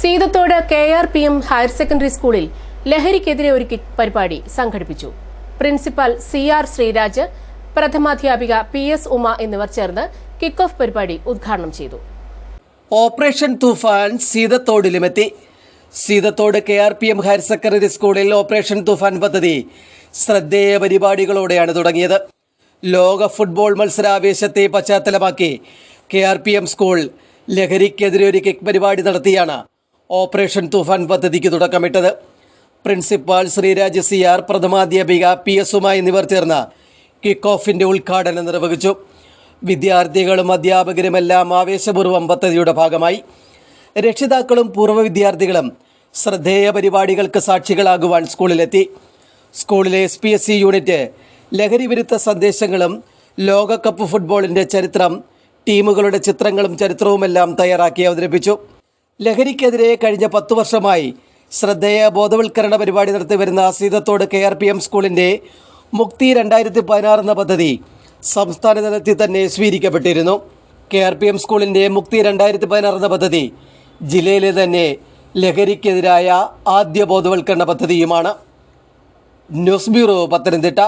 Seethathodu KRPM higher secondary സ്കൂളിൽ ലഹരിക്കെതിരെ ഒരു പരിപാടി സംഘടിപ്പിച്ചു. പ്രിൻസിപ്പൽ CR ശ്രീരാജ്, പ്രഥമാധ്യാപിക PS ഉമ എന്നിവർ ചേർന്ന് കിക്ക് ഓഫ് പരിപാടി ഉദ്ഘാടനം ചെയ്തു. ഓപ്പറേഷൻ തൂഫാൻ സീതത്തോടിലുമെത്തി. സീതത്തോട് KRPM ഹയർ സെക്കൻഡറി സ്കൂളിൽ ഓപ്പറേഷൻ തൂഫാൻ പദ്ധതി ശ്രദ്ധേയ പരിപാടികളോടെയാണ് തുടങ്ങിയത്. ലോക ഫുട്ബോൾ മത്സരാവേശത്തെ പശ്ചാത്തലമാക്കി KRPM സ്കൂൾ ലഹരിക്കെതിരെ ഒരു കിക്ക് പരിപാടി നടത്തിയാണ് ഓപ്പറേഷൻ തൂഫാൻ പദ്ധതിക്ക് തുടക്കമിട്ടത്. പ്രിൻസിപ്പാൾ ശ്രീരാജ് CR, പ്രഥമാധ്യാപിക PS ഉമ എന്നിവർ ചേർന്ന് കിക്ക് ഓഫിൻ്റെ ഉദ്ഘാടനം നിർവഹിച്ചു. വിദ്യാർത്ഥികളും അധ്യാപകരുമെല്ലാം ആവേശപൂർവ്വം പദ്ധതിയുടെ ഭാഗമായി. രക്ഷിതാക്കളും പൂർവ്വ വിദ്യാർത്ഥികളും ശ്രദ്ധേയ പരിപാടികൾക്ക് സാക്ഷികളാകുവാൻ സ്കൂളിലെത്തി. സ്കൂളിലെ SPSC യൂണിറ്റ് ലഹരി വിരുദ്ധ സന്ദേശങ്ങളും ലോകകപ്പ് ഫുട്ബോളിൻ്റെ ചരിത്രം, ടീമുകളുടെ ചിത്രങ്ങളും ചരിത്രവുമെല്ലാം തയ്യാറാക്കി അവതരിപ്പിച്ചു. ലഹരിക്കെതിരെ കഴിഞ്ഞ 10 വർഷമായി ശ്രദ്ധേയ ബോധവൽക്കരണ പരിപാടി നടത്തിവരുന്ന സീതത്തോട് KRPM സ്കൂളിൻ്റെ മുക്തി 2016 എന്ന പദ്ധതി സംസ്ഥാന തലത്തിൽ തന്നെ സ്വീകരിക്കപ്പെട്ടിരുന്നു. KRPM സ്കൂളിൻ്റെ മുക്തി 2016 എന്ന പദ്ധതി ജില്ലയിലെ തന്നെ ലഹരിക്കെതിരായ ആദ്യ ബോധവൽക്കരണ പദ്ധതിയുമാണ്. News bureau, Pathanamthitta.